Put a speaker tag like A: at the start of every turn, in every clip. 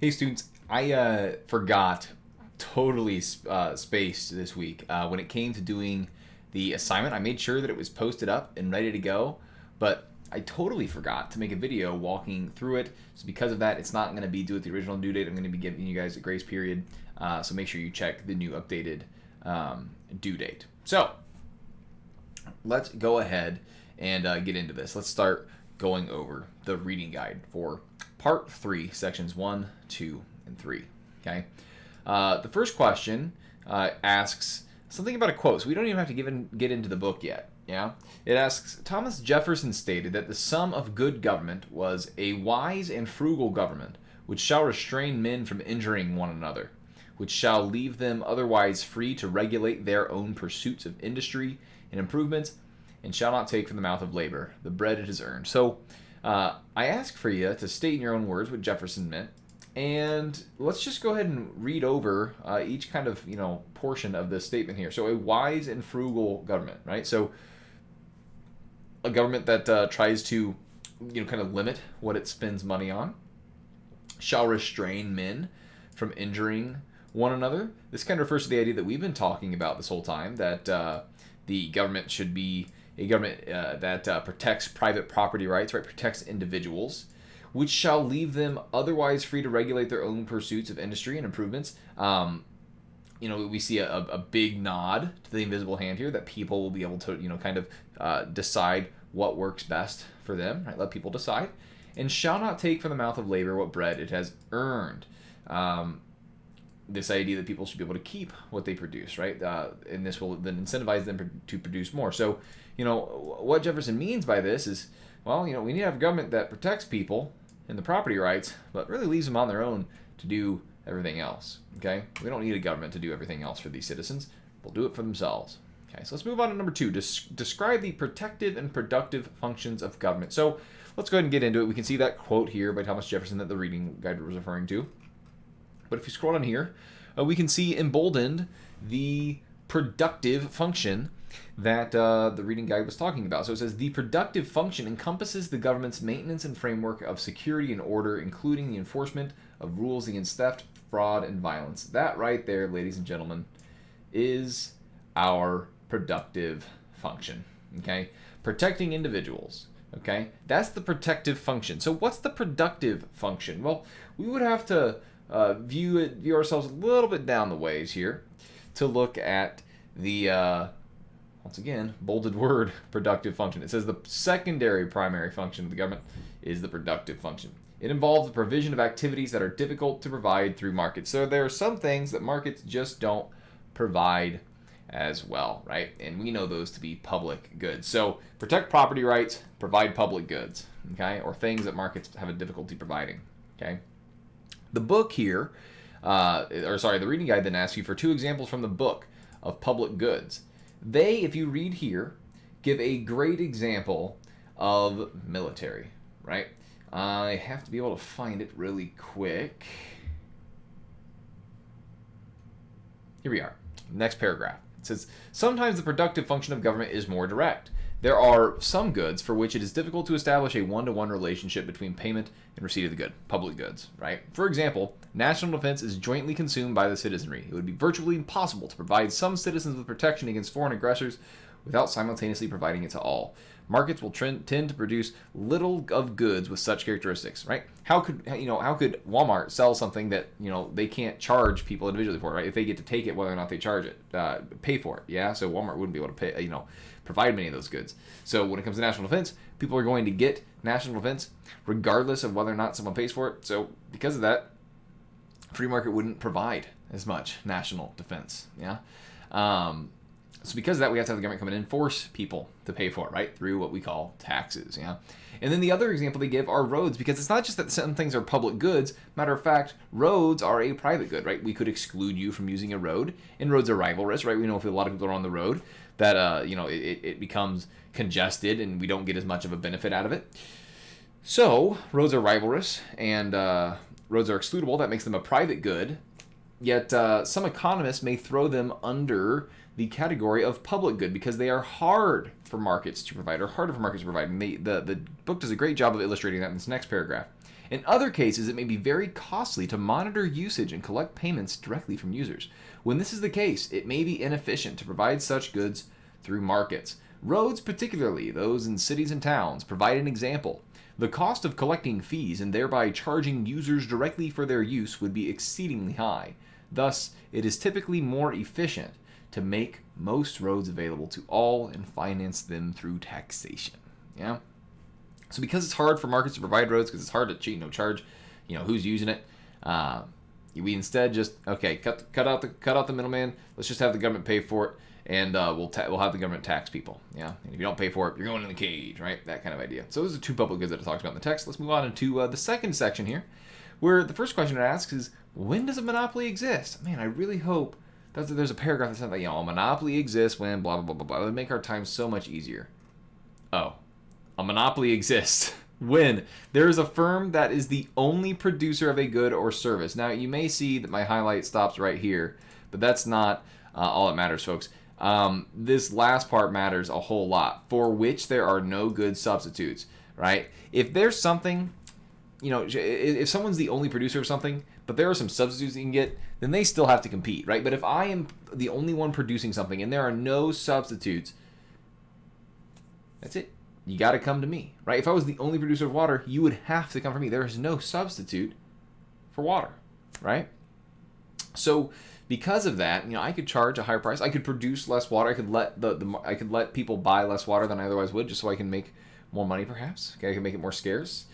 A: Hey students, I forgot, totally spaced this week. When it came to doing the assignment, I made sure that it was posted up and ready to go, but I totally forgot to make a video walking through it. So because of that, it's not going to be due at the original due date. I'm going to be giving you guys a grace period. So make sure you check the new updated due date. So let's go ahead and get into this. Let's start going over the reading guide for part 3, sections 1, 2, and 3. Okay. The first question asks something about a quote. So we don't even have to get into the book yet. Yeah. It asks, Thomas Jefferson stated that the sum of good government was a wise and frugal government, which shall restrain men from injuring one another, which shall leave them otherwise free to regulate their own pursuits of industry and improvements, and shall not take from the mouth of labor the bread it has earned. So I ask for you to state in your own words what Jefferson meant, and let's just go ahead and read over each kind of portion of this statement here. So a wise and frugal government, right? So a government that tries to kind of limit what it spends money on, shall restrain men from injuring one another. This kind of refers to the idea that we've been talking about this whole time, that the government should be a government that protects private property rights, right? Protects individuals, which shall leave them otherwise free to regulate their own pursuits of industry and improvements. We see a big nod to the invisible hand here, that people will be able to, kind of decide what works best for them, right? Let people decide. And shall not take from the mouth of labor what bread it has earned. This idea that people should be able to keep what they produce, right? And this will then incentivize them to produce more. So, what Jefferson means by this is, well, we need to have a government that protects people and the property rights, but really leaves them on their own to do everything else, okay? We don't need a government to do everything else for these citizens. They'll do it for themselves. Okay, so let's move on to number 2. Describe the protective and productive functions of government. So let's go ahead and get into it. We can see that quote here by Thomas Jefferson that the reading guide was referring to. But if you scroll down here, we can see emboldened the productive function that the reading guide was talking about. So it says, the productive function encompasses the government's maintenance and framework of security and order, including the enforcement of rules against theft, fraud, and violence. That right there, ladies and gentlemen, is our productive function. Okay? Protecting individuals. Okay? That's the protective function. So what's the productive function? Well, we would have to view ourselves a little bit down the ways here to look at the once again bolded word, productive function. It says the secondary primary function of the government is the productive function. It involves the provision of activities that are difficult to provide through markets. So there are some things that markets just don't provide as well, right? And we know those to be public goods. So protect property rights, provide public goods, okay, or things that markets have a difficulty providing, okay. The book here, the reading guide then asks you for 2 examples from the book of public goods. They, if you read here, give a great example of military, right? I have to be able to find it really quick. Here we are. Next paragraph. It says, sometimes the productive function of government is more direct. There are some goods for which it is difficult to establish a one-to-one relationship between payment and receipt of the good, public goods, right? For example, national defense is jointly consumed by the citizenry. It would be virtually impossible to provide some citizens with protection against foreign aggressors without simultaneously providing it to all. Markets will tend to produce little of goods with such characteristics, right? How could Walmart sell something that they can't charge people individually for, right? If they get to take it, whether or not they charge it, pay for it, yeah. So Walmart wouldn't be able to pay, provide many of those goods. So when it comes to national defense, people are going to get national defense regardless of whether or not someone pays for it. So because of that, free market wouldn't provide as much national defense, yeah. So because of that, we have to have the government come in and force people to pay for it, right? Through what we call taxes, yeah? And then the other example they give are roads, because it's not just that some things are public goods. Matter of fact, roads are a private good, right? We could exclude you from using a road, and roads are rivalrous, right? We know if a lot of people are on the road that, it becomes congested and we don't get as much of a benefit out of it. So roads are rivalrous and roads are excludable. That makes them a private good. Yet some economists may throw them under the category of public good because they are hard for markets to provide, or harder for markets to provide. And the book does a great job of illustrating that in this next paragraph. In other cases, it may be very costly to monitor usage and collect payments directly from users. When this is the case, it may be inefficient to provide such goods through markets. Roads, particularly those in cities and towns, provide an example. The cost of collecting fees and thereby charging users directly for their use would be exceedingly high. Thus, it is typically more efficient to make most roads available to all and finance them through taxation. Yeah. So because it's hard for markets to provide roads, because it's hard to cheat, charge, who's using it, we instead just cut out the middleman. Let's just have the government pay for it, and we'll have the government tax people. Yeah, and if you don't pay for it, you're going in the cage, right? That kind of idea. So those are two public goods that I talked about in the text. Let's move on into the second section here, where the first question it asks is, when does a monopoly exist? Man, I really hope that there's a paragraph that says, a monopoly exists when blah blah blah blah blah. It would make our time so much easier. Oh. A monopoly exists when there is a firm that is the only producer of a good or service. Now, you may see that my highlight stops right here, but that's not all that matters, folks. This last part matters a whole lot, for which there are no good substitutes, right? If there's something, if someone's the only producer of something, but there are some substitutes you can get, then they still have to compete, right? But if I am the only one producing something and there are no substitutes, that's it. You got to come to me, right? If I was the only producer of water, you would have to come for me. There is no substitute for water, right? So because of that, I could charge a higher price. I could produce less water. I could let I could let people buy less water than I otherwise would, just so I can make more money, perhaps. Okay, I can make it more scarce.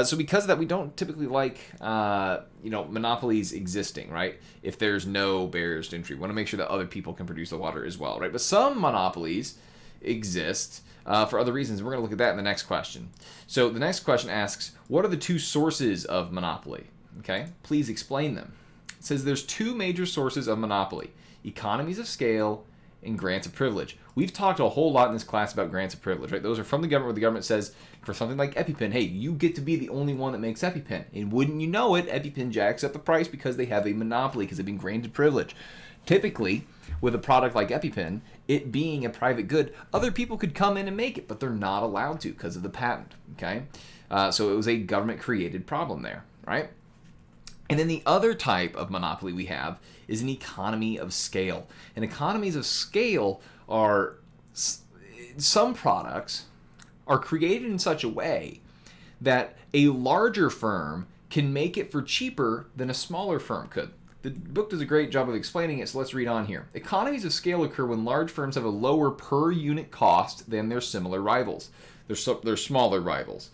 A: So because of that, we don't typically like monopolies existing, right? If there's no barriers to entry, we want to make sure that other people can produce the water as well, right? But some monopolies exist for other reasons. We're going to look at that in the next question. So the next question asks, what are the two sources of monopoly? Okay, please explain them. It says there's two major sources of monopoly: economies of scale and grants of privilege. We've talked a whole lot in this class about grants of privilege, right? Those are from the government, where the government says, for something like EpiPen, hey, you get to be the only one that makes EpiPen. And wouldn't you know it, EpiPen jacks up the price because they have a monopoly, because they've been granted privilege. Typically, with a product like EpiPen, it being a private good, other people could come in and make it, but they're not allowed to because of the patent, okay? So it was a government-created problem there, right? And then the other type of monopoly we have is an economy of scale. And economies of scale are, some products are created in such a way that a larger firm can make it for cheaper than a smaller firm could. The book does a great job of explaining it, so let's read on here. Economies of scale occur when large firms have a lower per unit cost than their similar rivals, their smaller rivals.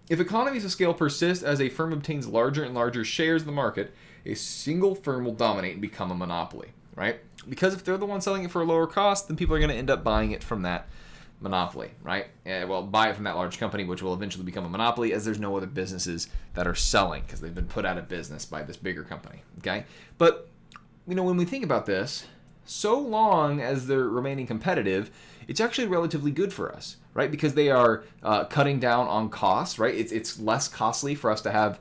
A: If economies of scale persist as a firm obtains larger and larger shares in the market, a single firm will dominate and become a monopoly, right? Because if they're the one selling it for a lower cost, then people are going to end up buying it from that monopoly, right? Buy it from that large company, which will eventually become a monopoly, as there's no other businesses that are selling because they've been put out of business by this bigger company, okay? But, when we think about this, so long as they're remaining competitive, it's actually relatively good for us, right? Because they are cutting down on costs, right? It's less costly for us to have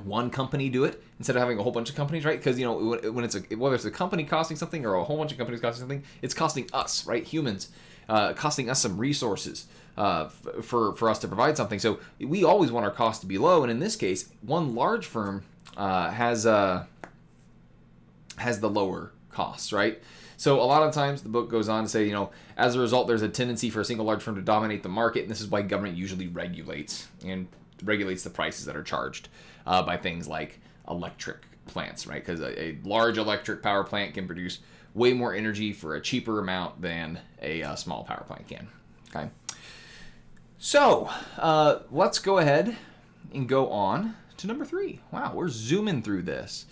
A: one company do it instead of having a whole bunch of companies, right? Because when whether it's a company costing something or a whole bunch of companies costing something, it's costing us, right? Humans, costing us some resources for us to provide something. So we always want our costs to be low, and in this case, one large firm has the lower costs, right? So a lot of times the book goes on to say, as a result, there's a tendency for a single large firm to dominate the market, and this is why government usually regulates the prices that are charged by things like electric plants, right? Because a large electric power plant can produce way more energy for a cheaper amount than a small power plant can, okay? So let's go ahead and go on to number 3. Wow, we're zooming through this.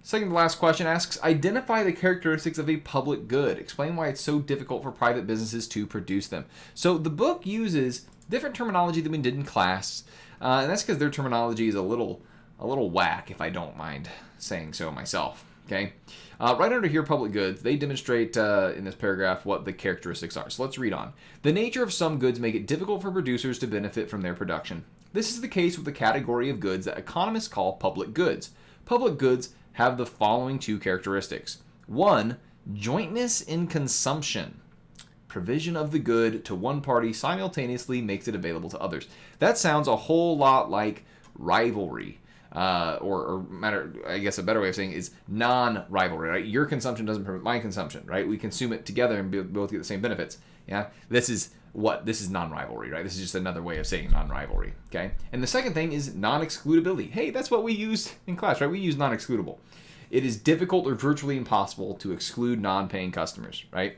A: Second to last question asks, identify the characteristics of a public good. Explain why it's so difficult for private businesses to produce them. So the book uses different terminology than we did in class, and that's because their terminology is a little whack, if I don't mind saying so myself. Okay, right under here, public goods, they demonstrate in this paragraph what the characteristics are. So let's read on. The nature of some goods make it difficult for producers to benefit from their production. This is the case with the category of goods that economists call public goods. Public goods have the following two characteristics. 1, jointness in consumption. provision of the good to one party simultaneously makes it available to others. That sounds a whole lot like rivalry. Or matter, I guess a better way of saying is non-rivalry, right? Your consumption doesn't permit my consumption, right? We consume it together and both get the same benefits. Yeah, this is non-rivalry, right? This is just another way of saying non-rivalry, okay? And the second thing is non-excludability. Hey, that's what we used in class, right? We use non-excludable. It is difficult or virtually impossible to exclude non-paying customers, right?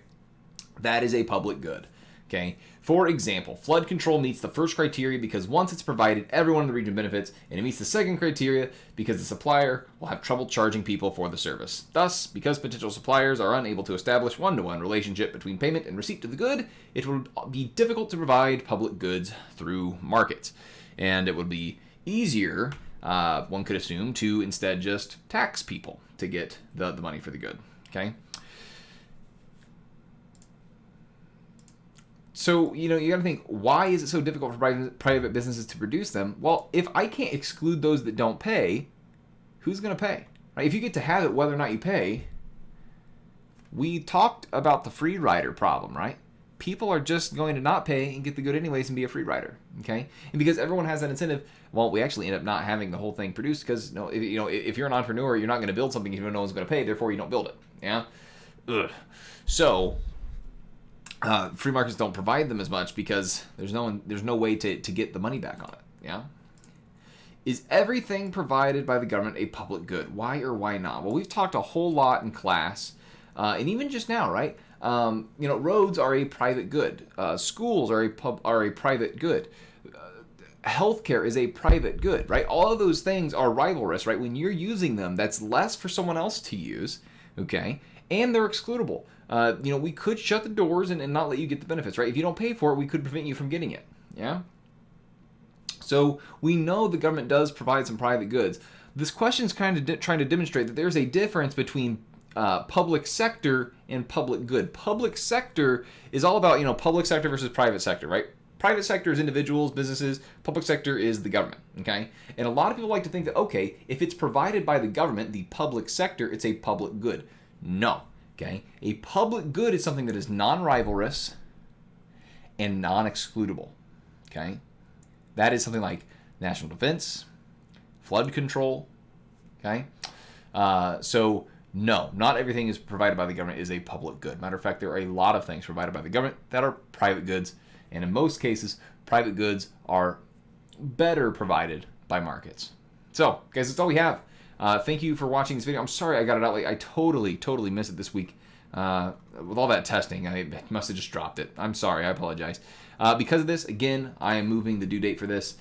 A: That is a public good, okay? For example, flood control meets the first criteria because once it's provided, everyone in the region benefits, and it meets the second criteria because the supplier will have trouble charging people for the service. Thus, because potential suppliers are unable to establish one-to-one relationship between payment and receipt of the good, it would be difficult to provide public goods through markets. And it would be easier, one could assume, to instead just tax people to get the money for the good, okay? So, you got to think, why is it so difficult for private businesses to produce them? Well, if I can't exclude those that don't pay, who's going to pay? Right? If you get to have it whether or not you pay, we talked about the free rider problem, right? People are just going to not pay and get the good anyways and be a free rider, okay? And because everyone has that incentive, well, we actually end up not having the whole thing produced because, if you're an entrepreneur, you're not going to build something if you know no one's going to pay, therefore you don't build it, yeah? Ugh. So free markets don't provide them as much because there's no way to get the money back on it. Yeah. Is everything provided by the government a public good? Why or why not? Well, we've talked a whole lot in class, and even just now, right? Roads are a private good. Schools are a private good. Healthcare is a private good, right? All of those things are rivalrous, right? When you're using them, that's less for someone else to use, okay? And they're excludable. We could shut the doors and not let you get the benefits, right? If you don't pay for it, we could prevent you from getting it, yeah? So we know the government does provide some private goods. This question is kind of trying to demonstrate that there's a difference between public sector and public good. Public sector is all about, public sector versus private sector, right? Private sector is individuals, businesses. Public sector is the government, okay? And a lot of people like to think that, okay, if it's provided by the government, the public sector, it's a public good. No. Okay, a public good is something that is non-rivalrous and non-excludable. Okay, that is something like national defense, flood control. Okay, so no, not everything is provided by the government is a public good. Matter of fact, there are a lot of things provided by the government that are private goods, and in most cases, private goods are better provided by markets. So, guys, that's all we have. Thank you for watching this video. I'm sorry I got it out late. I totally missed it this week. With all that testing, I must have just dropped it. I'm sorry. I apologize. Because of this, again, I am moving the due date for this.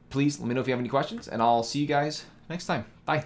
A: Please let me know if you have any questions, and I'll see you guys next time. Bye.